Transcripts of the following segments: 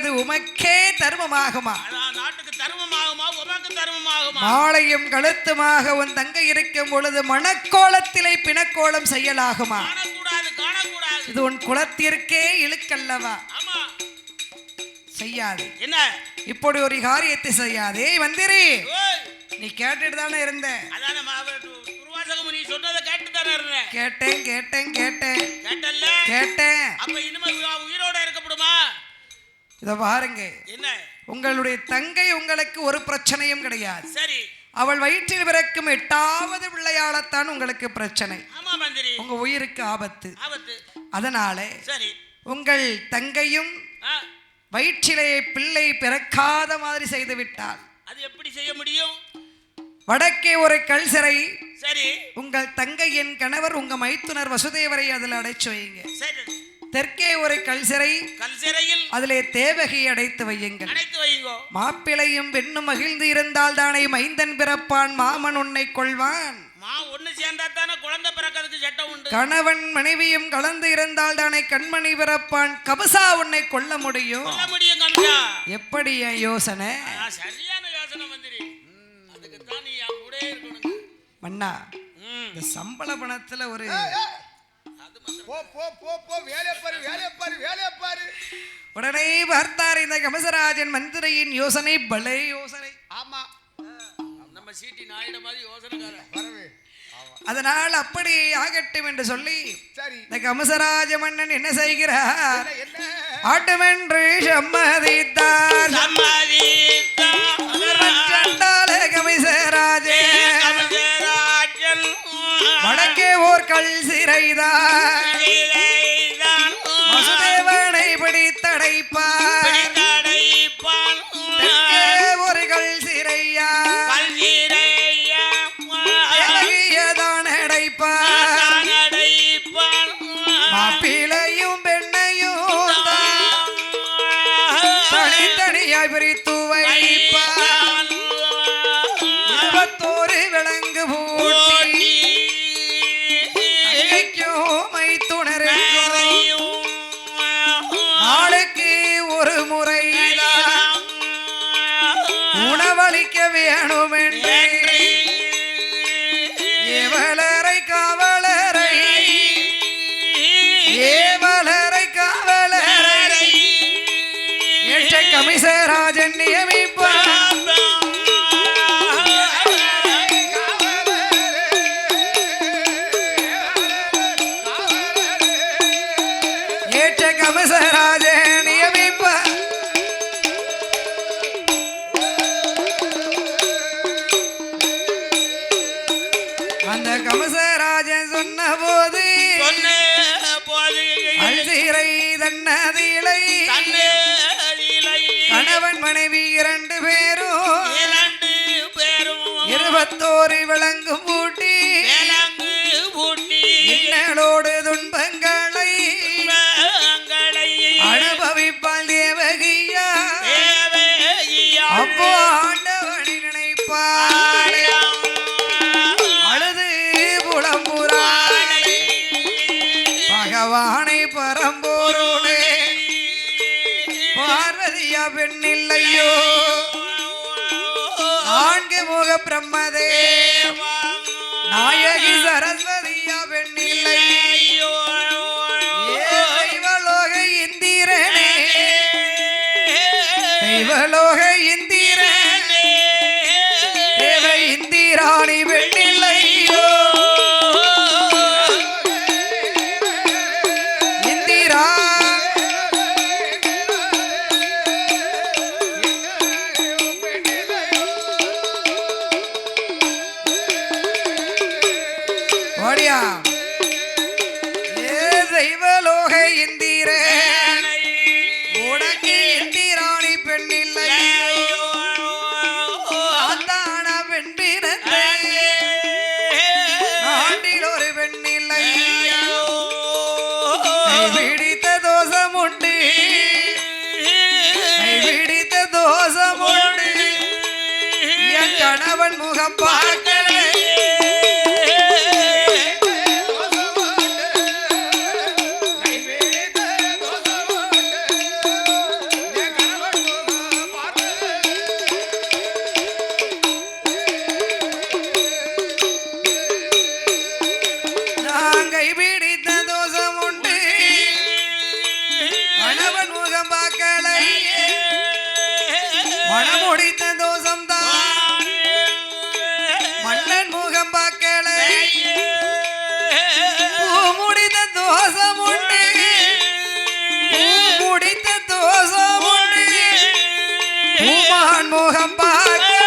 செய்வது உமக்கே தர்மமாகுமா? நாட்டுக்கு தர்மமாகுமா? உமக்கு தர்மமாகுமா? மாலையும் கழுத்துமாக உன் தங்கை இருக்கும் பொழுது மணக்கோலத்திலே பிணக்கோலம் செய்யலாகுமா? காணக்கூடாது. இது உன் குலத்திற்கே இழுக்கல்லவா? செய்யாது. என்ன இப்படி ஒரு காரியத்தை செய்யாதே மந்திரி. நீ கேட்டுட்டு தானே இருந்த. நீ சொன்னதை கேட்டு தானே இருந்தேன். கேட்டேன். அப்ப இனிமே உயிரோட இருக்கப்படுமா? இத பாருங்க. என்ன உங்களுடைய தங்கை உங்களுக்கு ஒரு பிரச்சனையும் கிடையாது. சரி. அவள் வயிற்றில் பிறக்கும் 8வது பிள்ளையாளத்தான் உங்களுக்கு பிரச்சனை. ஆமா மந்திரி. உங்க உயிருக்கு ஆபத்து. அதனால சரி உங்கள் தங்கையும் வயிற்றிலே பிள்ளை பிறக்காத மாதிரி செய்து விட்டால் அது எப்படி செய்ய முடியும்? வடக்கே ஒரு கல் சிறை. சரி. உங்கள் தங்கையின் கணவர் உங்க மைத்துனர் வசுதேவரை அதில் அடைச்சு வையுங்க. சரி. தெற்கே ஒரு கல் சிறை. கல் சிறையில் அதிலே தேவகி அடைத்து வையுங்கள். மாப்பிளையும் பெண்ணும் மகிழ்ந்து இருந்தால் தானே மைந்தன் பிறப்பான், மாமன் உன்னை கொள்வான். ஒண்ணு சேர்ந்தா தானே குழந்தை பிறக்கிறதுக்கு சட்டம் உண்டு. கணவன் மனைவியும் கலந்து இருந்தால் தானே கண்மணி பிறப்பான், கபசா உன்னை கொல்ல முடியும். எப்படி யோசனை? சரியான யோசனை மந்திரி. அதுக்கு தான் நீ என் கூடவே இருக்கணும் மன்னா. இந்த சம்பள பணத்துல ஒரு உடனே பார்த்தார் இந்த கமசராஜன் மந்திரியின் யோசனை பலே யோசனை. ஆமா, நம்ம சீட்டி நாயிட மாதிரி யோசனைக்கார. அதனால் அப்படி ஆகட்டும் என்று சொல்லி இந்த கமசராஜ மன்னன் என்ன செய்கிறார்? ஆட்டுமென்று சம்மதித்தார். கமசராஜன் வடக்கே ஓர் கல் சிறைதான் வசுதேவனை பிடித்தடைப்பார். ஒரு கல் சிறையா மாப்பிளையும் பெண்ணையும் தனித்தனியாய் பிரித்து வைப்பார். 21 விலங்கு பூட்டி மைத்துணருக்கும் நாளுக்கு ஒரு முறை உணவளிக்க வேணும் என்று ஏவலரை காவலரை ஏற்ற கமிசராஜன் நியமிப்பார். ஏற்ற கமிசராஜன் நியமிப்பார். அந்த கமசராஜன் சொன்ன போது அல்சிறை தன்னதிலை கணவன் மனைவி 2 பேரும் 21 விலங்கு பூட்டி இன்னலோடு துன்பங்களை அனுபவிப்பாள் தேவகியா. அப்போ ஆண்டவனை நினைப்பாள், அழுது புலம்புறாள், பகவானை பரம்பொருளே பார்வதியா பெண்ணில்லையோ, 4 முக பிரம்மதேவா நாயகி சரஸ்வதியா பெண்ணில்லையோ, தெய்வலோக இந்திரனே தெய்வலோக இந்திரனே தேவ இந்திராணி பெண்ணில்லையோ, இந்திரா ஓடியா. ஏ தெய்வலோக இந்திரன் உனக்கு இந்திராணி பெண்ணில்லையோ, ஆத்தான பெண் பிறந்த ஆண்டில் ஒரு பெண்ணில்லையோ, பிடித்த தோஷம் உண்டு பிடித்த தோஷம் உண்டு என் கணவன் முகம் பார்க்கல மனமுடித்த தோஷம்தான் மன்னன் முகம் பார்க்கல பூமுடித்த தோஷம் உண்டு பூமுடித்த தோஷம் உண்டு பூமான் முகம் பார்க்கல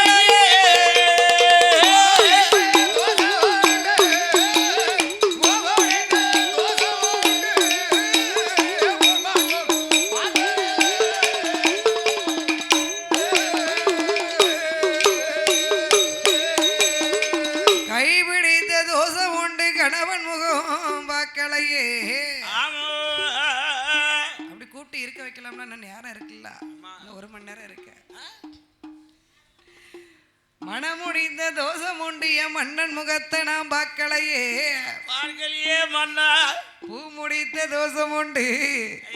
கணவன் முகம் பார்க்கலையே அப்படி கூப்பிட்டு இருக்க வைக்கலாம்னா நான் நேரம் இருக்குல்ல ஒரு மணி நேரம் இருக்க மனமுடிந்த தோஷம் உண்டு என் மன்னன் முகத்தை நான் பார்க்கலையே பார்க்கலையே மன்னா பூ முடித்த தோஷம் உண்டு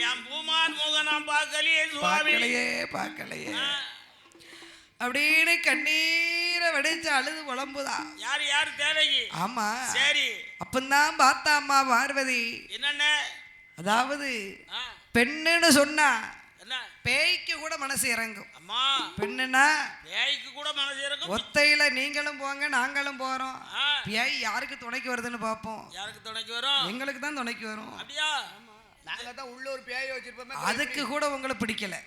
என் பூமான் முகம் நான் பார்க்கலையே பார்க்கலையே பார்க்கலையே அப்படின்னு கண்ணீரை வடிச்சு அழுது புலம்புதா யார் யார் தேவகி ஆமா சரி அப்பந்தான் பார்த்தா அம்மா பார்வதி என்னென்ன அதாவது பெண்ணுன்னு சொன்னா என்ன பேய்க்கு கூட மனசு இறங்கும் அம்மா பெண்ணுனா பேய்க்கு கூட மனசு இறங்கும் ஒத்தையில நீங்களும் போங்க நாங்களும் போறோம் பேய் யாருக்கு துணைக்கு வருதுன்னு பார்ப்போம் யாருக்கு துணைக்கு வரும் எங்களுக்கு தான் துணைக்கு வரும் அப்படியா நாங்க தான் உள்ளூர் பேய் வச்சிருப்போம் அதுக்கு கூட உங்களை பிடிக்கல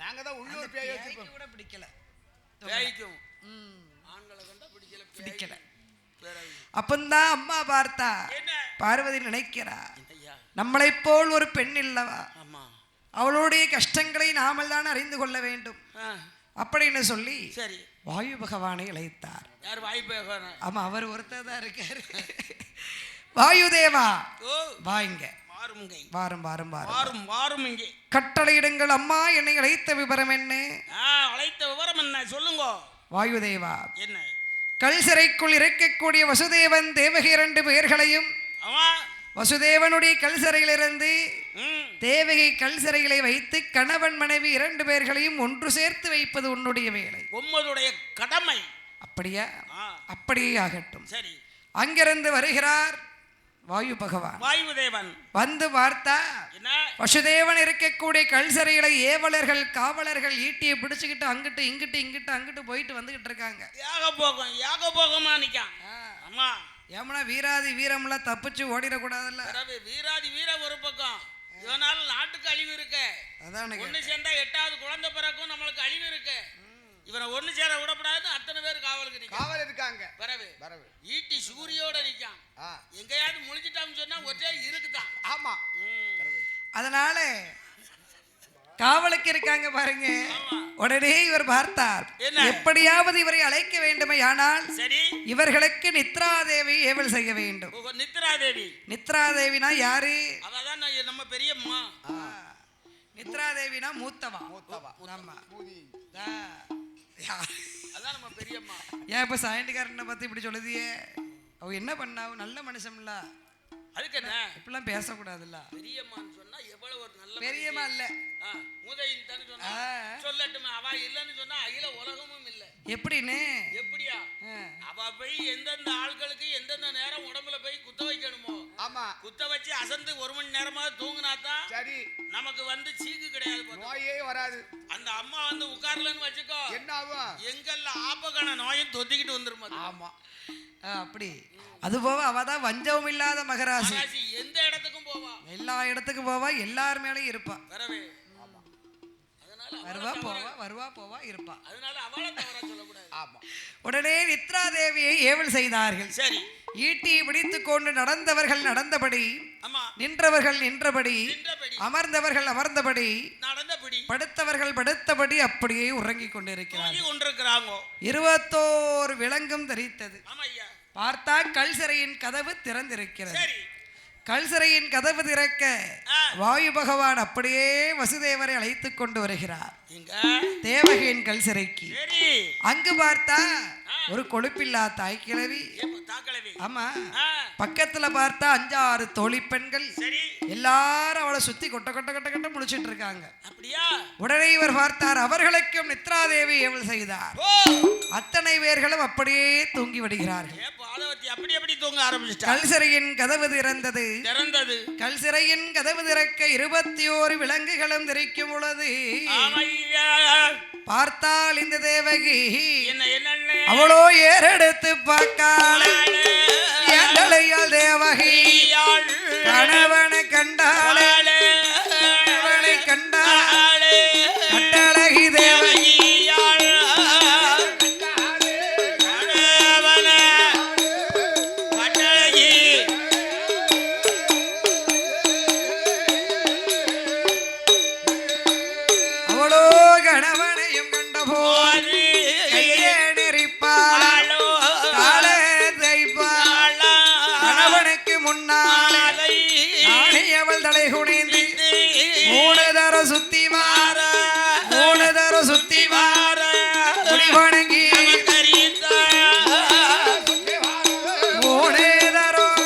நாங்க தான் உள்ளூர் பேய் வச்சிருப்போம் கூட பிடிக்கல பேய்க்கும் ஆண்களை கண்டா பிடிக்கல அப்பந்தான் அம்மா பார்த்தா பார்வதி நினைக்கிறா நம்மளை போல் ஒரு பெண் இல்லவா அவளுடைய கஷ்டங்களை நாமல் தான் அறிந்து கொள்ள வேண்டும் அப்படின்னு சொல்லி சரி வாயு பகவானை அழைத்தார் யார் வாயு பகவான் ஆமா அவர் ஒருத்தர் தான் இருக்காரு வாயு தேவா வாங்க வாரும் வாரும் வாரும் வாரும் இங்கே கட்டளையிடுங்கள் அம்மா என்னை அழைத்த விவரம் என்ன அழைத்த விவரம் என்ன சொல்லுங்க வாயு தேவா என்ன கல் சிறைக்குள் இருக்கக்கூடிய வசுதேவன் தேவகி 2 பேர்களையும் வசுதேவனுடைய கல் சிறையிலிருந்து தேவகி கல் சிறைகளை வைத்து கணவன் மனைவி 2 பேர்களையும் ஒன்று சேர்த்து வைப்பது உன்னுடைய வேலை உம்முடைய கடமை அப்படியா அப்படியே ஆகட்டும் சரி அங்கிருந்து வருகிறார் வாயு பகவான் வாயுதேவன் வந்து பார்த்தா வசுதேவன் இருக்கக்கூடிய கல் சிறைகளை ஏவலர்கள் காவலர்கள் ஈட்டியை பிடிச்சுக்கிட்டு அங்கிட்டு இங்கிட்டு இங்கிட்டு அங்கிட்டு போயிட்டு வந்துகிட்டு இருக்காங்க யாக போகமா நிக்கான் அம்மா ஏமனா வீராதி வீரம்லாம் தப்பிச்சு ஓடிடக்கூடாதுல்ல வீராதி வீரம் ஒரு பக்கம் இதனால நாட்டுக்கு அழிவு இருக்கு அதான் ஒண்ணு சேர்ந்தா 8வது குழந்தை பிறக்கும் நம்மளுக்கு அழிவு இருக்கு இவனை ஒண்ணு சேர விடப்படாது அத்தனை பேர் காவலுக்கு காவல் இருக்காங்க வரவு ஈட்டி சூரியோட நிக்கான் எங்கயாவது முழிச்சிட்டான்னு சொன்னா ஒரே இருக்குதான் ஆமா அதனால காவலுக்கு இருக்காங்க பாருங்க உடனே இவர் பார்த்தார் எப்படியாவது இவரை அழைக்க வேண்டுமே ஆனால் இவர்களுக்கு நித்ராதேவி ஏவல் செய்ய வேண்டும் நித்ராதேவினா யாரு அவதான் நம்ம பெரியம்மா நித்ராதேவினா மூத்தவா அதான் நம்ம பெரியம்மா ஏன் இப்ப சாயண்டிகாரனை பத்தி இப்படி சொல்லுதியே அவ என்ன பண்ணா நல்ல மனுஷன்ல அதுக்கு என்ன இப்பெல்லாம் பேசக்கூடாதுல்ல பெரியம்மான்னு சொன்னா எவ்வளவு ஒரு நல்ல பெரியம்மா இல்ல மூதையின் தானே சொன்னா சொல்லட்டுமே அவ இல்லன்னு சொன்னா அகில உலகமும் இல்ல எப்படின்னு எப்படியா அவ போய் எந்தெந்த ஆட்களுக்கு எந்தெந்த நேரம் உடம்புல போய் குத்த வைக்கணுமோ ஆமா குத்த வச்சு அசந்து 1 மணி நேரமா தூங்குனாதான் சரி நமக்கு வந்து சீக்கு கிடையாது நோயே வராது அந்த அம்மா வந்து உட்கார்லன்னு வச்சுக்கோ என்ன ஆகும் எங்கெல்லாம் ஆபகான நோயும் தொத்திக்கிட்டு வந்துருமா ஆமா அப்படி அது போவ அவதான் வஞ்சகம் இல்லாத மகராசி எந்த இடத்துக்கும் போவா எல்லா இடத்துக்கும் போவா எல்லார் மேலயும் இருப்பா வரவே வருவா போவா இருப்பா அதனால அவளை தவறா சொல்லக்கூடாது ஆமா உடனே நித்ராதேவியை ஏவல் செய்தார்கள் சரி ஈட்டி பிடித்துக் கொண்டு நடந்தவர்கள் நடந்தபடி நின்றவர்கள் நின்றபடி அமர்ந்தவர்கள் அமர்ந்தபடி படுத்தவர்கள் படுத்தபடி அப்படியே உறங்கிக் கொண்டிருக்கிறார்கள் 21 விலங்கும் தரித்தது பார்த்தா கல் சிறையின் கதவு திறந்திருக்கிறது கல் சிறையின் கதவு திறக்க வாயு பகவான் அப்படியே வசுதேவரை அழைத்துக் கொண்டு வருகிறார் தேவகியின் கல் சிறைக்கு அங்கு பார்த்தா ஒரு கொழுப்பில்லா தாய் கிழவி ஆமா பக்கத்துல பார்த்தா 5-6 தோழி பெண்கள் எல்லாரும் அவளை சுத்தி கொட்ட கொட்ட கொட்ட கொட்ட முடிச்சிட்டு இருக்காங்க உடனே இவர் பார்த்தார் அவர்களுக்கும் நித்ராதேவி ஏவல் செய்தார் அத்தனை பேர்களும் அப்படியே தூங்கி விடுகிறார்கள் கல் சிறையின் கதவு திறந்தது கல் சிறையின் கதவு திறக்க 21 விலங்குகளும் திறக்கும் பொழுது பார்த்தால் இந்த தேவகி என்ன அவளோ ஏறெடுத்து பார்க்காளே ஏண்டலையால் தேவகி கணவனை கண்டாளே கணவனை கண்டாளே கட்டழகி தேவகி அவளோ கணவனையும் கண்டபோது கையே நெறிப்பாள் காலே தைப்பாள் கணவனுக்கு முன்னாலே நாளை அவள் தலை குனிந்து மூணு தர சுத்தி வார மூணு தர சுத்தி வார முடி வணங்கி மூணு தரம்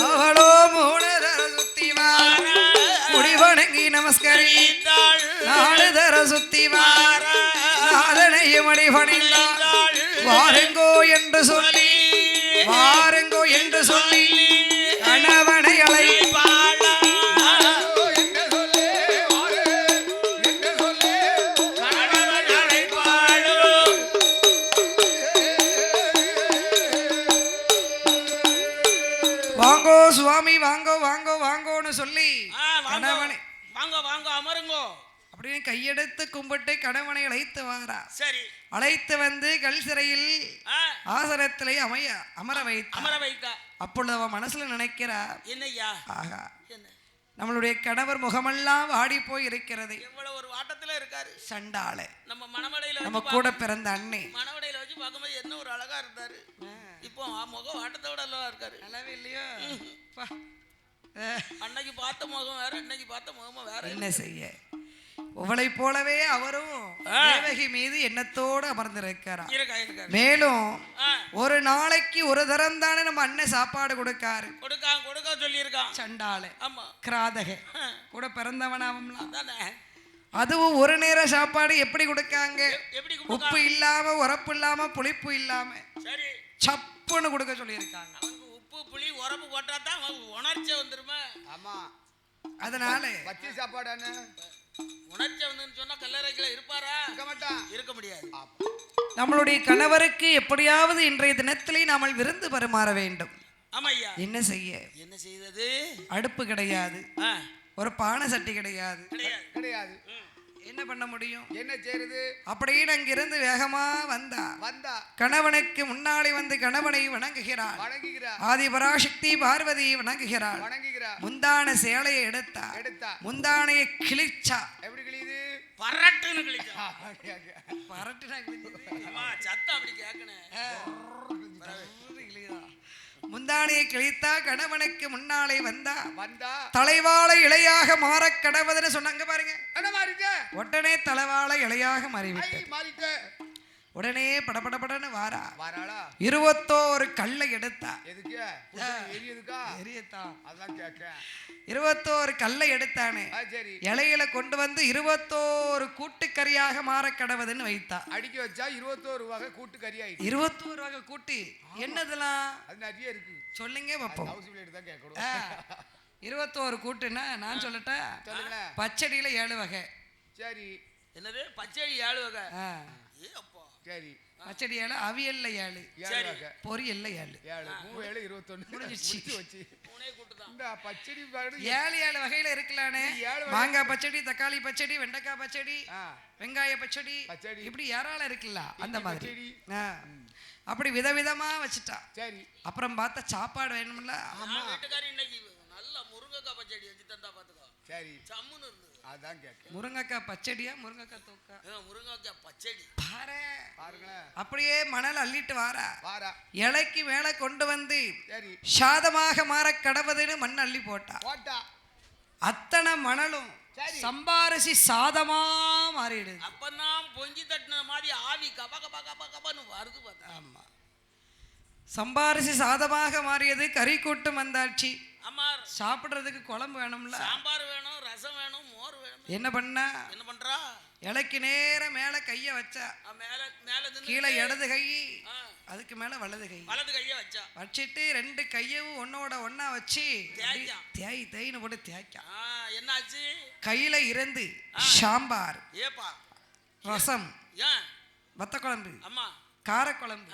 அவளோ மூணு தர சுத்தி வார முடி வணங்கி நமஸ்கரி நாலு தர சுத்தி வார நாதனையும் அடி பணிந்தாள் வாருங்கோ என்று சொல்லி வாருங்கோ என்று சொல்லி கணவனை அழைப்பாள் வாங்கோ சுவாமி வாங்கோ வாங்கோ வாங்கோன்னு சொல்லி கணவனை வாங்க வாங்க அமருங்கோ அப்படின்னு கையெடுத்து கும்பிட்டு கணவனை அழைத்து வாரா சரி அழைத்து வந்து கல் சிறையில் ஆசனத்திலே அமர அமர வைக்க அப்பொழுது அவன் மனசுல நினைக்கிறா என்னய்யா ஆகா என்ன நம்மளுடைய கணவர் முகமெல்லாம் வாடி போய் இருக்கிறது எவ்வளவு ஒரு வாட்டத்துல இருக்காரு சண்டாளே நம்ம மணமடையில நம்ம கூட பிறந்த அண்ணே மணமடையில வச்சு பார்க்கும்போது என்ன ஒரு அழகா இருந்தாரு இப்போ முகம் வாட்டத்தோட எல்லாம் இருக்காரு நல்லாவே இல்லையோ அன்னைக்கு பார்த்த முகம் வேற இன்னைக்கு பார்த்த முகமும் வேற என்ன செய்ய உவளை போலவே அவரும் தேவகி மீது எண்ணத்தோடு அமர்ந்திருக்கிறார் மேலும் ஒரு நாளைக்கு ஒரு தரம் தானே நம்ம அண்ணன் சாப்பாடு கொடுக்காரு கொடுக்க சொல்லியிருக்கான் சண்டாளே ஆமா கிராதக கூட பிறந்தவனாவம்லாம் அதானே அதுவும் ஒரு நேர சாப்பாடு எப்படி கொடுக்காங்க எப்படி உப்பு இல்லாம உரப்பு இல்லாம புளிப்பு இல்லாம சரி சப்புன்னு கொடுக்க சொல்லியிருக்காங்க அவனுக்கு உப்பு புளி உரப்பு போட்டா தான் உணர்ச்சி வந்துருமா ஆமா அதனால பச்சை சாப்பாடு உணர்ச்சி வந்து சொன்னா கல்லறைக்குள்ள இருப்பாரா இருக்க மாட்டான் இருக்க முடியாது நம்மளுடைய கணவருக்கு எப்படியாவது இன்றைய தினத்திலே நாமல் விருந்து பரிமாற வேண்டும் ஆமா ஐயா என்ன செய்ய என்ன செய்தது அடுப்பு கிடையாது ஒரு பானை சட்டி கிடையாது கிடையாது என்ன பண்ண முடியும் என்ன செய்யறது அப்படின்னு அங்கிருந்து வேகமா வந்தா கணவனுக்கு முன்னாலே வந்து கணவனை வணங்குகிறாள் ஆதிபராசக்தி பார்வதி வணங்குகிறாள் முந்தான சேலையை எடுத்தா முந்தானையை கிழிச்சா எப்படி கிழியுது பரட்டுன்னு கிழிச்சா பரட்டுனா சத்தம் அப்படி கேட்கணும் முந்தானையை கிழித்தா கணவனுக்கு முன்னாலே வந்தா தலைவாழை இலையாக மாற கடவுதுன்னு சொன்னாங்க பாருங்க உடனே தலைவாழை இலையாக மாறிவிட்டு உடனே படபடபடன்னு வாராளா 21 கல்லை எடுத்தா 21 கல்லை எடுத்தானே இலையில கொண்டு வந்து 21 கூட்டுக்கறியாக மாற கடவுதுன்னு வைத்தா அடிக்க வச்சா 21 வகை கூட்டுக்கறி 21 வகை கூட்டு என்னதெல்லாம் அது நிறைய இருக்கு சொல்லுங்க பாப்போம் 21 கூட்டுன்னா நான் சொல்லட்டா பச்சடியில 7 வகை சரி என்னது பச்சடி 7 வகை சரி பச்சடி 7 அவியல்ல 7 பொரியல்ல 7 7 வகையில இருக்கலானே மாங்காய் பச்சடி தக்காளி பச்சடி வெண்டைக்காய் பச்சடி வெங்காய பச்சடி இப்படி ஏராளம் இருக்குல்ல அந்த மாதிரி அப்படி விதவிதமா வச்சுட்டா சரி அப்புறம் பார்த்தா சாப்பாடு வேணும்ல இன்னைக்கு நல்ல முருங்கைக்காய் பச்சடி வச்சு தந்தா பாத்துக்கோ சரி சம்முன்னு இருந்தது அதான் கேட்க முருங்கைக்காய் பச்சடியா முருங்கைக்காய் தொக்கா முருங்கைக்காய் பச்சடி பாருங்க அப்படியே மணல் அள்ளிட்டு வாரா இலைக்கு மேல கொண்டு வந்து சாதமாக மாற கடவுதுன்னு மண் அள்ளி போட்டா அத்தனை மணலும் சம்பாரிசி சாதமா மாறிடுது அப்பதான் பொங்கி தட்டின மாதிரி ஆவி கப கப கப கபன்னு வருது பார்த்தா ஆமா சம்பாரிசி சாதமாக மாறியது கறி கூட்டு வந்தாச்சு சாப்பிடுறதுக்கு குழம்பு வேணும்ல சாம்பார் வேணும் ரசம் வேணும் மோர் வேணும் என்ன பண்றா இலைக்கு நேர மேல கைய வச்சா, மேல மேல நின்னு கீழே இடது கை, அதுக்கு மேல வலது கை, வலது கைய வச்சா, வச்சிட்டு ரெண்டு கையவும் ஒன்னோட ஒன்னா வச்சு தேய்ச்சா. தேய் தேய்னு போட்டு தேய்க்கா. என்னாச்சு? கையில இருந்து சாம்பார், ஏப்பா ரசம், ஏன் வத்த குழம்பு, அம்மா காரக்குழம்பு,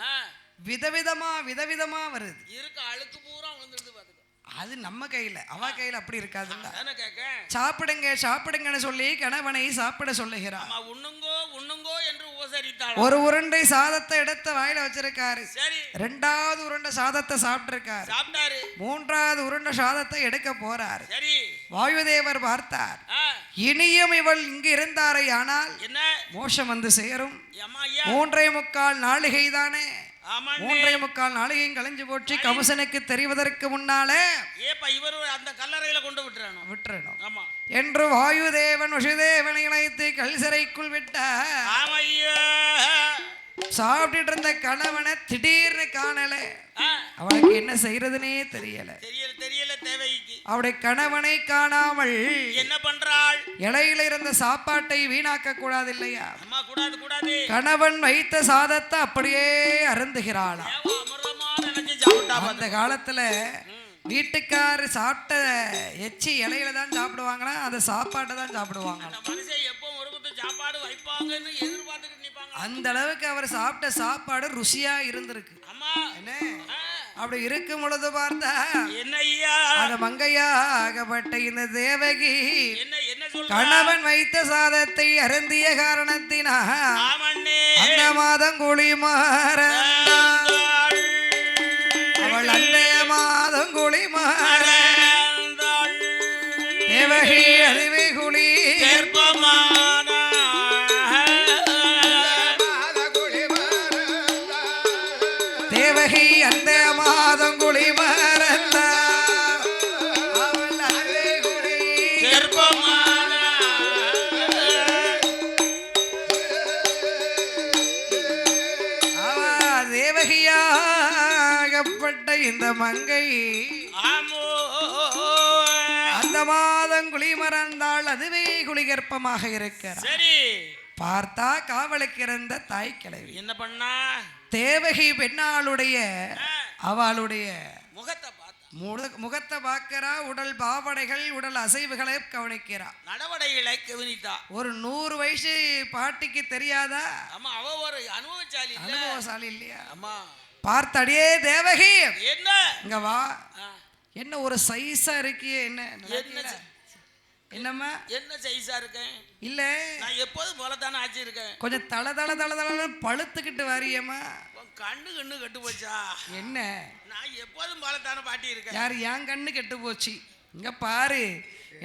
விதவிதமா வருது. இருக்க அழுக்கு பூரா விழுந்துடுது பாத்துக்க. அது நம்ம கையில, அவ கையில அப்படி இருக்காதுல்ல. தானே கேக்க. சாப்பிடுங்க சாப்பிடுங்கன்னு சொல்லி கணவனை சாப்பிட சொல்லுகிறார். அம்மா உண்ணுங்கோ உண்ணுங்கோ என்று உபசரித்தாள். ஒரு உருண்டை சாதத்தை எடுத்து வாயில வச்சிருக்காரு. சரி. ரெண்டாவது உருண்டை சாதத்தை சாப்பிட்டிருக்காரு. சாப்பிட்டாரு. மூன்றாவது உருண்டை சாதத்தை எடுக்க போறாரு. சரி. வாயுதேவர் பார்த்தார், இனியும் இவள் இங்கு இருந்தாரே ஆனால் என்ன மோஷம் வந்து சேரும். அம்மா ஐயா 3.25 நாளிகை தானே. ஆமாண்ணே. 3.25 நாளிகையும் கலைஞ்சு போச்சு. கம்சனுக்கு தெரிவதற்கு முன்னாலே ஏப்பா இவர் அந்த கல்லறையில கொண்டு விட்டுறணும். ஆமா என்று வாயுதேவன் வசுதேவனை இணைத்து கல்சிறைக்குள் விட்டார். ஆமையா. சாப்பிட்டுட்டு இருந்த கணவனை திடீர்னு காணல. அவளுக்கு என்ன செய்யறதுனே தெரியல. தெரியல தேவைக்கு. அவருடைய கணவனை காணாமல் என்ன பண்றாள்? இலையில இருந்த சாப்பாட்டை வீணாக்க கூடாது இல்லையா? அம்மா கூடாது கூடாது. கணவன் வைத்த சாதத்தை அப்படியே அருந்துகிறாளா. அந்த காலத்துல வீட்டுக்காரு சாப்பிட்ட எச்சி இலையில தான் சாப்பிடுவாங்களா, அந்த சாப்பாட்டை தான் சாப்பிடுவாங்க. சாப்பாடு வைப்பாங்கன்னு எதிர்பார்த்துக்கிட்டு நிப்பாங்க. அந்த அளவுக்கு அவர் சாப்பிட்ட சாப்பாடு ருசியா இருந்திருக்கு. என்ன அப்படி இருக்கும் பொழுது பார்த்தா என்னையா அந்த மங்கையாகப்பட்ட இந்த தேவகி என்ன சொல்ற? கணவன் வைத்த சாதத்தை அருந்திய காரணத்தினால் அந்த மாதம் குளிமாற அவள் அந்த மாதம் குளிமாற தேவகி அதுவே குளி தேவகி அந்த மாதம் குளி மறந்த தேவகியாகப்பட்ட இந்த மங்கை அந்த மாதம் குளி மறந்தாள். அதுவே குளிகற்பமாக இருக்கிறார். சரி. பார்த்தா காவலுக்கு இருந்த தாய் கிழவி என்ன பண்ணா? தேவகி பெண்ணாளுடைய அவளுடைய முகத்தை பார்க்கிறா, உடல் பாவனைகள் உடல் அசைவுகளை கவனிக்கிறா, நடவடிக்கைகளை கவனித்தா. ஒரு 100 வயசு பாட்டிக்கு தெரியாதா? ஆமா, அவ ஒரு அனுபவசாலி இல்லையா? ஆமா. பார்த்தடியே தேவகி என்ன இங்க வா. என்ன ஒரு சைஸா இருக்கியே, என்னம்மா என்ன சைஸா இருக்கேன்? இல்ல நான் எப்போதும் போலத்தானே ஆச்சு இருக்கேன். கொஞ்சம் தள பழுத்துக்கிட்டு வாரியம்மா. கண்ணு கெட்டு போச்சா? என்ன நான் எப்போதும் போலத்தானே பாட்டி இருக்கேன். யார் என் கண்ணு கெட்டு போச்சு? இங்க பாரு,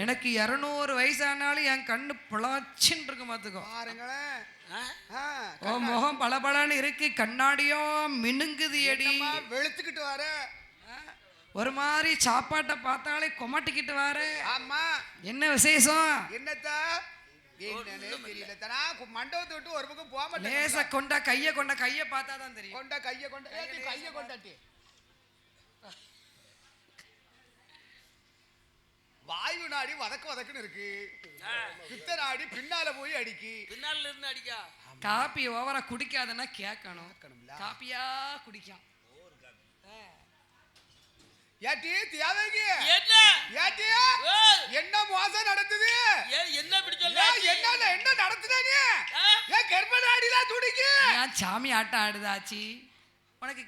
எனக்கு 200 வயசானாலும் என் கண்ணு புளாச்சின்னு இருக்கு. பாத்துக்கோ பாருங்களேன், முகம் பளபளன்னு இருக்கு, கண்ணாடியோ மினுங்குது எடி, வெளுத்துக்கிட்டு வர ஒரு மாதிரி சாப்பாட்டை பார்த்தாலே கொமாட்டிக்கிட்டு வர. ஆமா, என்ன விசேஷம்? என்னத்தா மண்டபத்தை விட்டு ஒரு பக்கம் போக மாட்டேன். லேசா கொண்டா கைய பார்த்தா தான் தெரியும். கொண்டா கைய கொண்டாட்டி வாயு நாடி வதக்குன்னு இருக்கு, பித்த நாடி பின்னால போய் அடிக்கி, பின்னால இருந்து அடிக்கா. காப்பி ஓவரா குடிக்காதன்னா கேட்கணும், காப்பியா குடிக்கும். ஏட்டி தியாகி என்ன மோசம் நடக்குது? என்ன இப்படி சொல்ற? என்ன நடக்குது? நீ ஏன் கர்ப்பநாடிலாம் துடிக்கு? ஏன் சாமி ஆட்டம் ஆடுதாச்சி? உனக்கு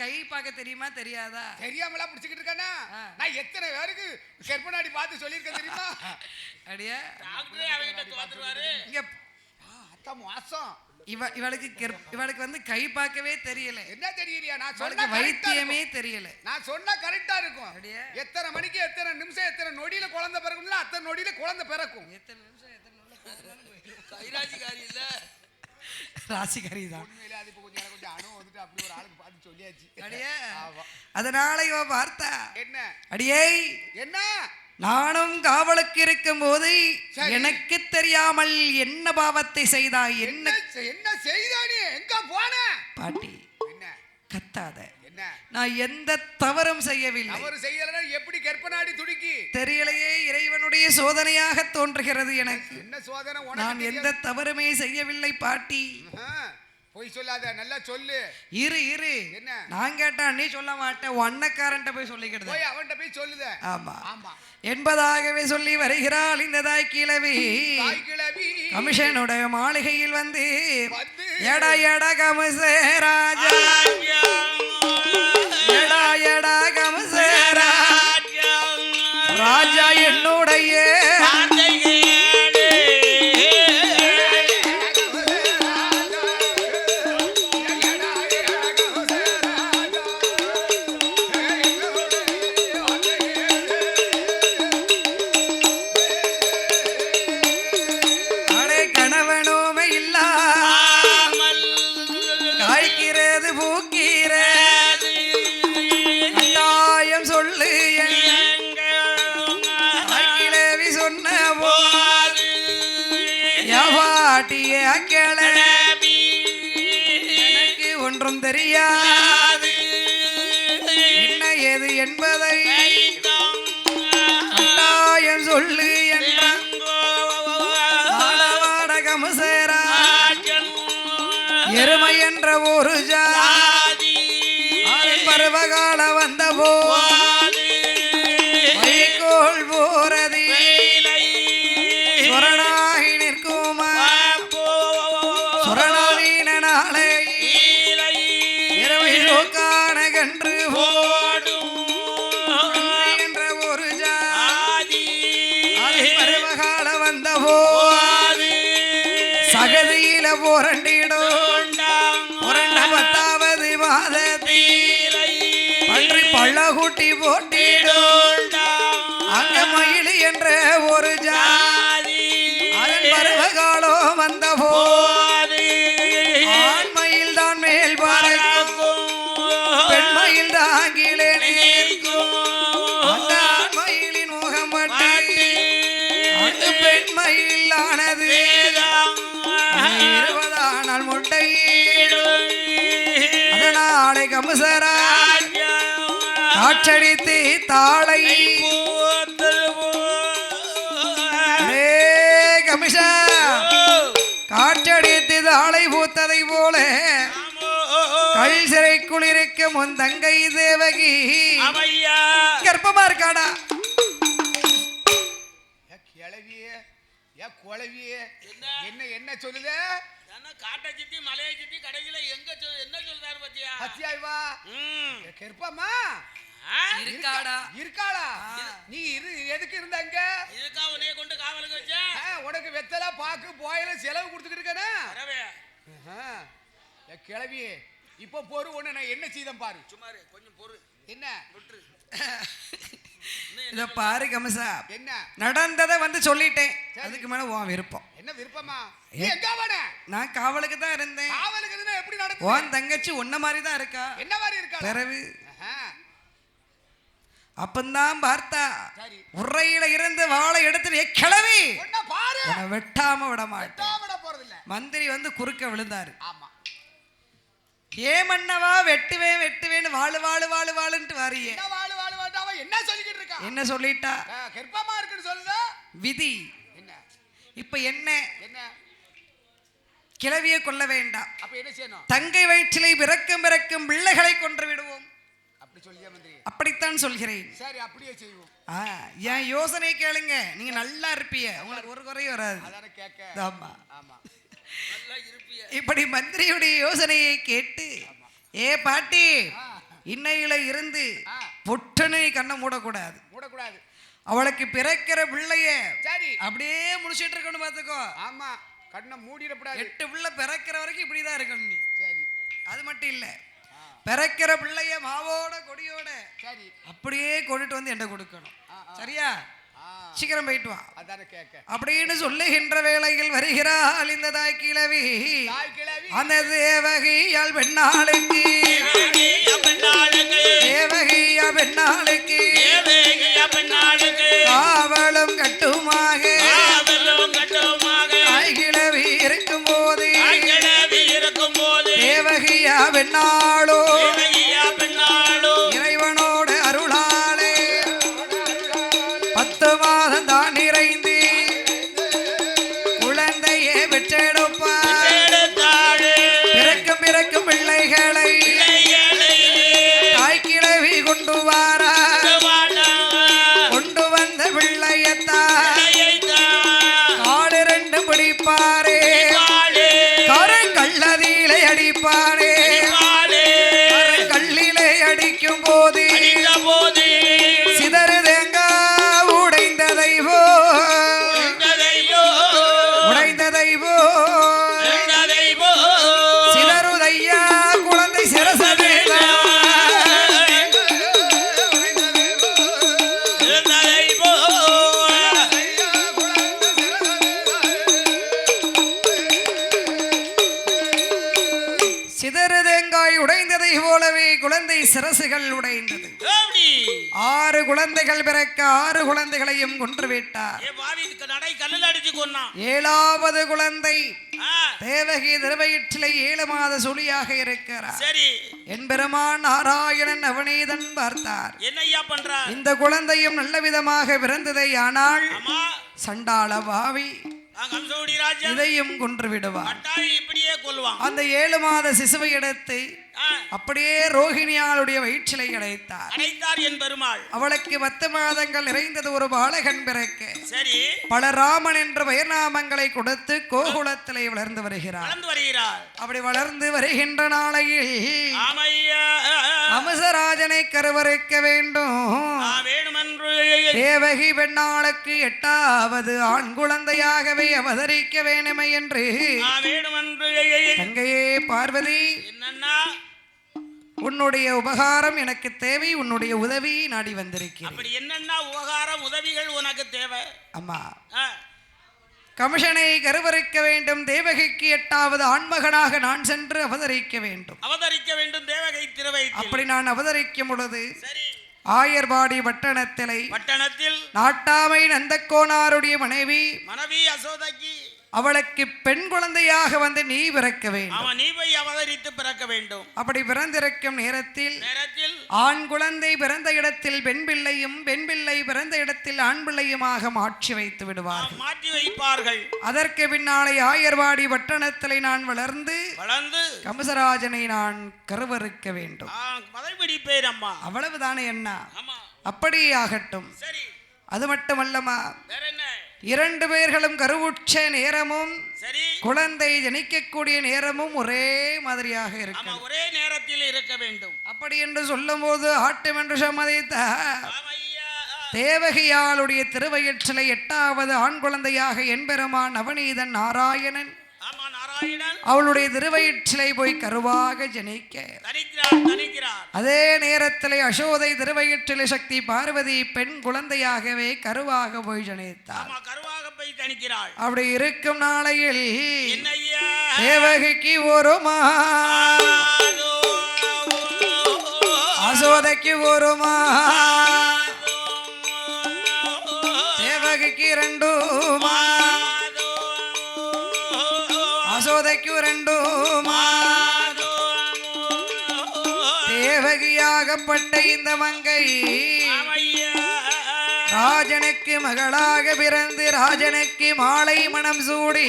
கை பார்க்க தெரியுமா தெரியாதா? தெரியாமலாம் பிடிச்சிக்கிட்டு இருக்கானா? நான் எத்தனை பேருக்கு கர்ப்பநாடி பார்த்து சொல்லியிருக்கேன் தெரியுமா? அடியே டாக்டரே அவங்கிட்ட தோத்துருவாரு. இங்க அத்த மோசம். இவளுக்கு வந்து கை பார்க்கவே தெரியல. என்ன தெரியலையா? நான் சொன்ன வைத்தியமே தெரியல. நான் சொன்னா கரெக்டா இருக்கும். எத்தனை மணிக்கு எத்தனை நிமிஷம் எத்தனை நொடியில குழந்தை பிறக்கும்ல, அத்தனை நொடியில குழந்தை பிறக்கும். எத்தனை நிமிஷம் எத்தனை கைராசிகாரி இல்ல, ராசிகாரி தான். உண்மையிலே அது கொஞ்சம் அணு வந்துட்டு அப்படி ஒரு ஆளுக்கு பார்த்து சொல்லியாச்சு. அடியே அதனால இவ பார்த்தா என்ன? அடியே என்ன? நானும் காவலுக்கு இருக்கும் போது எனக்கு தெரியாமல் என்ன பாவத்தை செய்தாய்? என்ன செய்தானே? எங்க போன பாட்டி? என்ன கத்தாத. என்ன? நான் எந்த தவறும் செய்யவில்லை. அவர் செய்யலனா எப்படி கற்பனாடி துடிக்கி தெரியலையே, இறைவனுடைய சோதனையாக தோன்றுகிறது எனக்கு. என்ன சோதனை? நான் எந்த தவறுமே செய்யவில்லை பாட்டி. போய் சொல்லாத, நல்லா சொல்லு. இரு என்ன? நான் கேட்டா நீ சொல்ல மாட்டேன், அண்ணக்காரன்ட்ட போய் சொல்லிக்கிட்டு போய் அவன்கிட்ட போய் சொல்லுத. ஆமா ஆமா என்பதாகவே சொல்லி வருகிறாள் இந்த தாய் கிழவி. கமிஷனுடைய மாளிகையில் வந்து எடா எடா கமிஷே ராஜா, எடா எடா கமிஷே ராஜா என்னுடைய எனக்கு ஒன்றும் தெரியாது என்ன ஏது என்பதை கட்டாயம் சொல்லு என்றான். கமுசேரா எருமை என்ற ஒரு ஜாதி பருவகால வந்த போய்கோள் போறது சொரணாகி நிற்குமா சொரணாவின நாளை இரவை காண கன்று என்ற ஒரு ஜாதி பருவகால வந்த சகதியில புரண்டிடும் புரண்ட 10வது மாதத்தில் பன்றி பள்ளகுட்டி போட்டிடும் அங்க மயிலி என்ற ஒரு ஜாதி அதன் பருவகாலம் வந்த ஆண்மயில் தான் மேல் பறக்கும் பெண்மயில் தான் கீழே நிற்கும். அந்த ஆண்மயிலின் முகம் பட்டு அந்த பெண்மயில் ஆனது 20 நாள் முட்டையிடும். அதனாலே கமுசரா காற்றடித்து தாளை கமிஷா காற்றடித்து தாளை பூத்ததை போல கல் சிறைக்குள் இருக்கும் உன் தங்கை தேவகி கர்ப்பமா இருக்காடா. என்ன என்ன சொல்லுத? காட்டை சுத்தி மலையை சுத்தி கடைசியில எங்க என்ன சொல்றாரு பத்தியா? பத்தியாய்வா கர்ப்பமா இருக்காடா? நீ எதுக்கு இருந்தாங்க? இதுக்கா உன்னைய கொண்டு காவலுக்கு வச்ச? உனக்கு வெத்தல பாக்கு போயில செலவு கொடுத்துக்கிட்டு இருக்கேனா? கிளவி இப்ப பொறு ஒண்ணு நான் என்ன செய்தேன் பாரு. சும்மாரு கொஞ்சம் பொறு. என்ன விட்டுரு. இத பாரு கமசா, என்ன நடந்ததை வந்து சொல்லிட்டேன். அதுக்கு மேல உன் விருப்பம். என்ன விருப்பமா? எங்க வர? நான் காவலுக்கு தான் இருந்தேன். காவலுக்கு இருந்தா எப்படி நடக்கும்? உன் தங்கச்சி உன்ன மாதிரி தான் இருக்கா. என்ன மாதிரி இருக்கா? பிறகு அப்பந்தான் பார்த்தா உரையில இருந்து வாளை எடுத்து கிளவி வெட்டாம விட மாட்டேன். மந்திரி வந்து குறுக்க விழுந்தாரு. ஏமன்னவா வெட்டுவேன் வெட்டுவேன்னு வாழு வாழு வாழு வாழுன்ட்டு வாரியே. என்ன சொல்லிட்டா? விதி. இப்ப என்ன கிளவியை கொல்ல வேண்டாம், தங்கை வயிற்றிலை பிறக்கும் பிறக்கும் பிள்ளைகளை கொன்று விடுவோம். அப்படித்தான் சொல்கிறேன். சரி, அப்படியே செய்வோம். என் யோசனை கேளுங்க, நீங்க நல்லா இருப்பீங்க, உங்களுக்கு ஒரு குறையும் வராது. ஆமா, இப்படி மந்திரியுடைய யோசனையை கேட்டு ஏ பாட்டி இன்னையில இருந்து பொட்டனை கண்ணை மூடக்கூடாது. அவளுக்கு பிறக்கிற பிள்ளைய அப்படியே முடிச்சிட்டு இருக்கணும் பாத்துக்கோ. ஆமா, கண்ணை மூடிடக்கூடாது. 8 பிள்ளை பிறக்கிற வரைக்கும் இப்படிதான் இருக்கணும் நீ. சரி, அது மட்டும் இல்ல, பிறக்கிற பிள்ளைய மாவோட கொடியோட அப்படியே கொண்டுட்டு வந்து என்கிட்ட கொடுக்கணும். சரியா? சீக்கிரம் போயிட்டு வா அப்படின்னு சொல்லுகின்ற வேளையில் வருகிறாள் இந்த தாய் கிழவி. அந்த தேவகியால் பெண்ணாளுக்கு தேவகியா பெண்ணாளுக்கு காவலும் கட்டுமாக தாய் கிழவி இருக்கும் போது தேவகியா பெண்ணாளோ உடைந்ததை போலவே குழந்தை சிரசுகள் உடைந்தது. 6 குழந்தைகள் பிறக்க 6 குழந்தைகளையும் கொன்றுவிட்டார். 7வது குழந்தை தேவகி திருவயிற்றிலே 7 மாத சுழியாக இருக்கிறார். என்பெருமான் நாராயணன் அவனீதன் பார்த்தார். இந்த குழந்தையும் நல்ல விதமாக பிறந்ததை ஆனால் சண்டாள பாவி இதையும் கொன்று விடுவார். அந்த 7 மாத சிசுவை எடுத்து அப்படியே ரோகிணியாளுடைய வயிற்றிலை அடைத்தார். அவளுக்கு 10 மாதங்கள் நிறைந்தது. ஒரு பாலகன் பிறக்க பலராமன் என்ற பெயர் நாமங்களை கொடுத்து கோகுலத்திலே வளர்ந்து வருகிறார். அப்படி வளர்ந்து வருகின்ற நாளையில் அமுசராஜனை கருவறுக்க வேண்டும். தேவகி பெண்ணாளுக்கு 8வது ஆண் குழந்தையாகவே அவதரிக்க வேண்டுமே என்று தங்கையே பார்வதி, உன்னுடைய உபகாரம் எனக்கு தேவை, உன்னுடைய உதவி நாடி வந்திருக்கிறேன். அப்படி என்னன்னா உபகாரம் உதவிகள் உனக்கு தேவை? அம்மா, கமிஷனை கருவறுக்க வேண்டும். தேவகைக்கு 8வது ஆண்மகனாக நான் சென்று அவதரிக்க வேண்டும். தேவகை திருவயிற்றில். அப்படி நான் அவதரிக்கும் பொழுது ஆயர்பாடி பட்டணத்தில் நாட்டாமை நந்தக்கோனாருடைய மனைவி அசோதைக்கு அவளுக்கு பெண் குழந்தையாக வந்து நீ பிறக்க வேண்டும். நீ போய் அவதரித்து பிறக்க வேண்டும். அப்படி பிறந்திருக்கும் நேரத்தில் ஆண் குழந்தை பிறந்த இடத்தில் பெண் பிள்ளையும், பெண் பிள்ளை பிறந்த இடத்தில் ஆண் பிள்ளையுமாக மாற்றி வைத்து விடுவார்கள், மாற்றி வைப்பார்கள். அதற்கு பின்னாலே ஆயர்வாடி பட்டணத்திலே நான் வளர்ந்து கம்சராஜனை நான் கருவறுக்க வேண்டும். அவ்வளவுதானே என்ன? அப்படி ஆகட்டும். அது மட்டுமல்லமா, 2 பேர்களும் கருவுற்ற நேரமும் குழந்தை ஜனிக்கக்கூடிய நேரமும் ஒரே மாதிரியாக இருக்கு, ஒரே நேரத்தில் இருக்க வேண்டும். அப்படி என்று சொல்லும் போது ஆட்டம் என்று சம்மதித்த தேவகியாளுடைய திருவயிற்றிலே 8வது ஆண் குழந்தையாக என்பெருமான் நவநீதன் நாராயணன் அவளுடைய திருவயிற்றிலே போய் கருவாக ஜனிக்க, அதே நேரத்தில் அசோதை திருவயிற்றிலே சக்தி பார்வதி பெண் குழந்தையாகவே கருவாக போய் ஜனித்தார். அப்படி இருக்கும் நாளையில் தேவகிக்கு ஒரு அசோதைக்கு ஒரு தேவகிக்கு 2 அசோதைக்கு 2 தேவகியாகப்பட்ட இந்த மங்கை ராஜனுக்கு மகளாக பிறந்து ராஜனுக்கு மாலை மணம் சூடி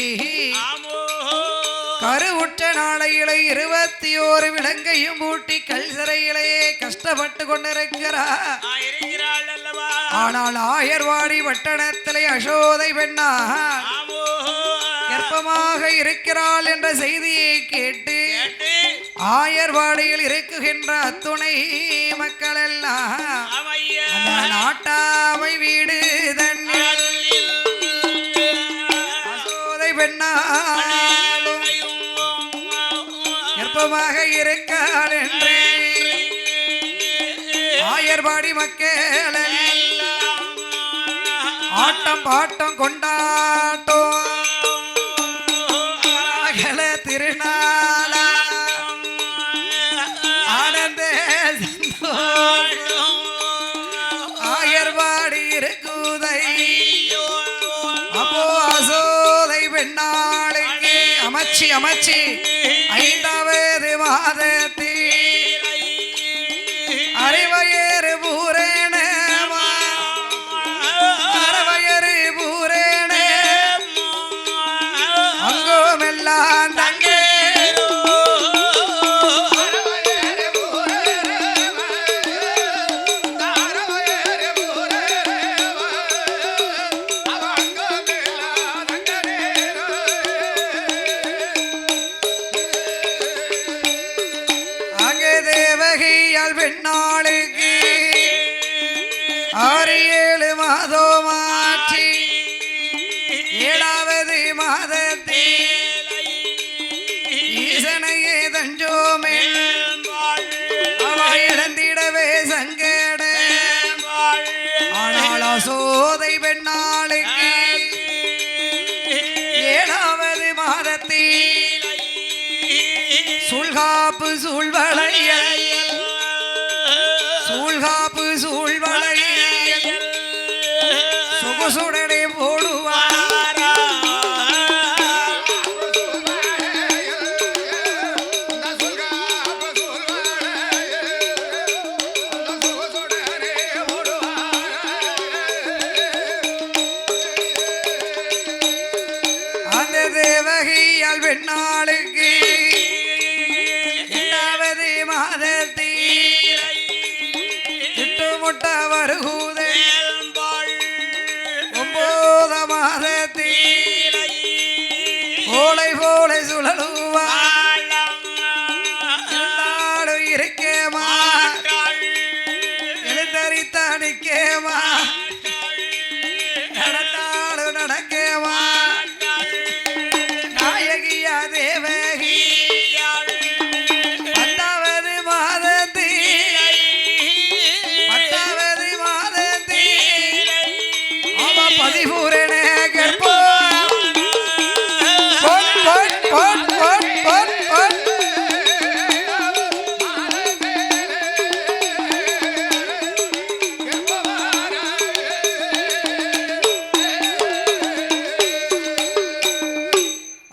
கருவுற்ற நாளையிலே 21 விலங்கையும் பூட்டி கல் சிறையிலே கஷ்டப்பட்டு கொண்டிருக்கிறார். ஆனால் ஆயர்வாடி பட்டணத்திலே அசோதை பெண்ணா கர்ப்பமாக இருக்கிறாள் என்ற செய்தியை கேட்டு ஆயர்வாடியில் இருக்குகின்ற அத்துணை மக்கள் எல்லாம் அந்த நாட்டாமை வீடு தன்னில் அசோதை பெண்ணாலும் கர்ப்பமாக இருக்காள் என்று ஆயர்வாடி மக்கள் ஆட்டம் பாட்டம் கொண்டாட்டம் திருநாள ஆனந்த ஆயர்வாடி இருக்குதை. அப்போ அசோதை பெண்ணாளுக்கு அமைச்சி 5வது மாதத்தில் அரைவயறு பூரண அங்கோமெல்லாம் தங்கே அங்கே தேவகியால் பெண்ணாளுக்கு 6-7 மாதம் மாற்றி 7வது மாதத்தில் ஈசனையே தஞ்சோமே அவ இழந்திடவே சங்கட. ஆனால் அசோதை பெண்ணாளுக்கு 7வது மாதத்தில் சூழ்காப்பு சூழ்வளை வளையல் சூழ்காப்பு சூழ்வளையல் சொகுசுடனே போடுவார் அந்த தேவகியால் பெண்ணாளுக்கு எட்டாவது மாதத்தில் திட்டுமுட்ட வருகுதே 9 மாதத்தில் ஓலை போலை சுழலுவா நாடு இருக்கேமா எழுந்தரித்தானிக்கேமா நடந்தாடு நடக்கேமா நாயகியா தேவகி 10வது மாதத்தில் 10வது மாதத்தில் அவ பதிபூரண கர்ப்பம்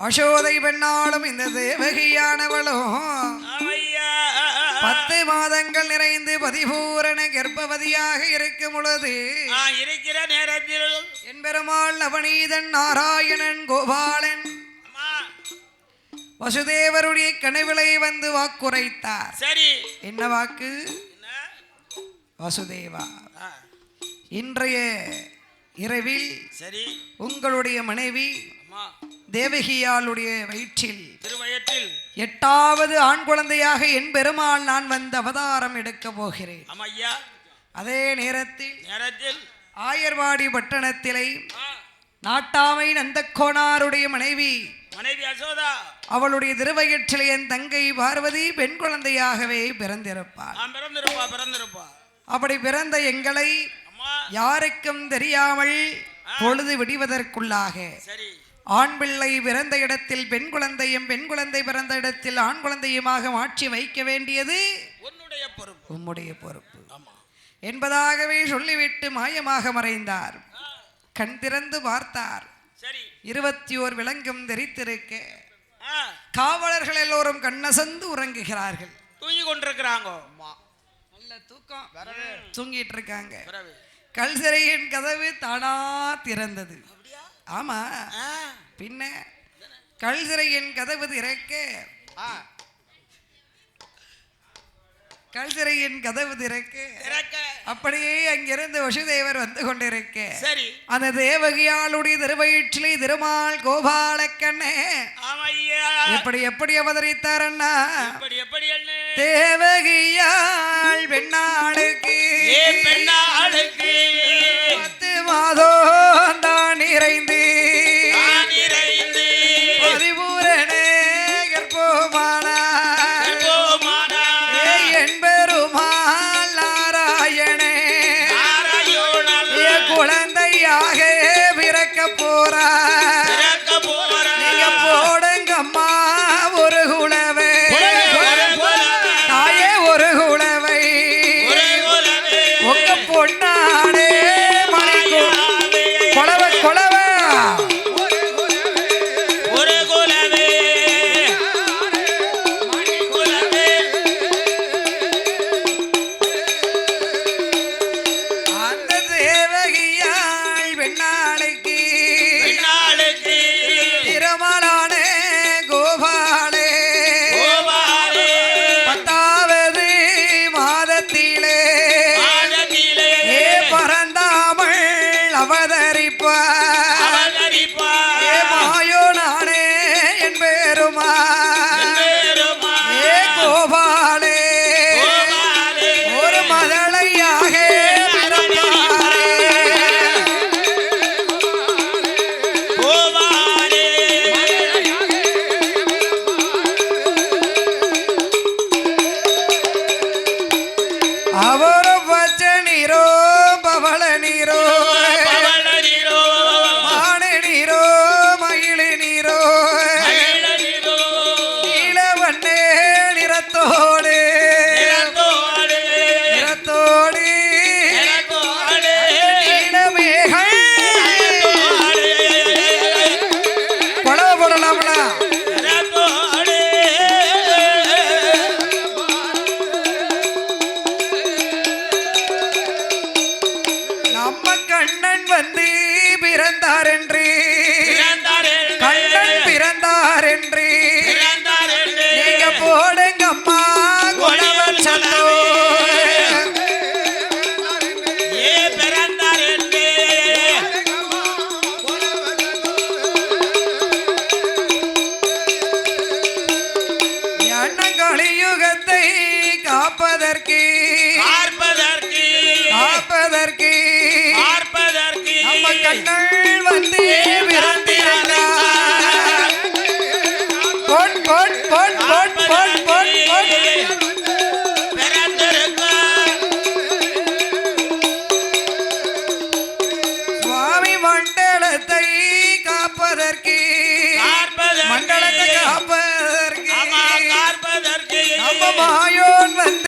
அசோதை பெண்ணாலும் இந்த தேவகியானவளும் 10 மாதங்கள் நிறைந்து பதிபூரண கர்ப்பவதியாக இருக்கும் பொழுது இருக்கிற நேரத்தில் என் பெருமாள் நவநீதன் நாராயணன் கோபாலன் வசுதேவருடைய கனவிலை வந்து வாக்குரைத்தார். சரி, என்ன வாக்கு? வசுதேவா, இன்றைய இரவில் சரி உங்களுடைய மனைவி தேவகியாளுடைய வயிற்றில் திருவயத்தில் 8வது ஆண் குழந்தையாக என் பெருமாள் நான் வந்து அவதாரம் எடுக்க போகிறேன். அதே நேரத்தில் ஆயர்வாடி பட்டணத்திலே நாட்டாமை நந்தக்கோனாருடைய மனைவி யசோதா அவளுடைய திருவயிற்றிலே என் தங்கை பார்வதி பெண் குழந்தையாகவே பிறந்திருப்பாள். அப்படி பிறந்த எங்களை யாருக்கும் தெரியாமல் பொழுது விடுவதற்குள்ளாக ஆண் பிள்ளை பிறந்த இடத்தில் பெண் குழந்தையும் பெண் குழந்தை பிறந்த இடத்தில் ஆண் குழந்தையுமாக மாற்றி வைக்க வேண்டியது உம்முடைய பொறுப்பு என்பதாகவே சொல்லிவிட்டு மாயமாக மறைந்தார். கண் திறந்து பார்த்தார். 21 விலங்கும் தெரித்திருக்க காவலர்கள் எல்லோரும் கண்ணசந்து உறங்குகிறார்கள். தூங்கி கொண்டிருக்கிறாங்க. நல்ல தூக்கம், தூங்கிட்டு இருக்காங்க. கல் சிறையின் கதவு தானா திறந்தது. ஆமா, பின்ன கல் சிறையின் கதவு திறக்க கல் சிறையின் கதவு திறக்க அப்படியே அங்கிருந்து வசுதேவர் வந்து கொண்டிருக்க அந்த தேவகியாளுடைய திருவயிற்றிலே திருமால் கோபாலக்கண்ணே எப்படி எப்படி அவதரித்தார் அண்ணா? தேவகியாள் பெண்ணாளுக்கு 10 மாதம் தான் நிறைந்து பதிபூரண கர்ப்பமானார். என் பெருமாள் நாராயணே குழந்தையாக பிறக்க போறார். நீங்க போடுங்கம்மா ஒரு குலவை, தாயே ஒரு குலவை, உங்க பொண்ணாடே மணிக்கு கொலவை கொலவை கண்ணால் வந்து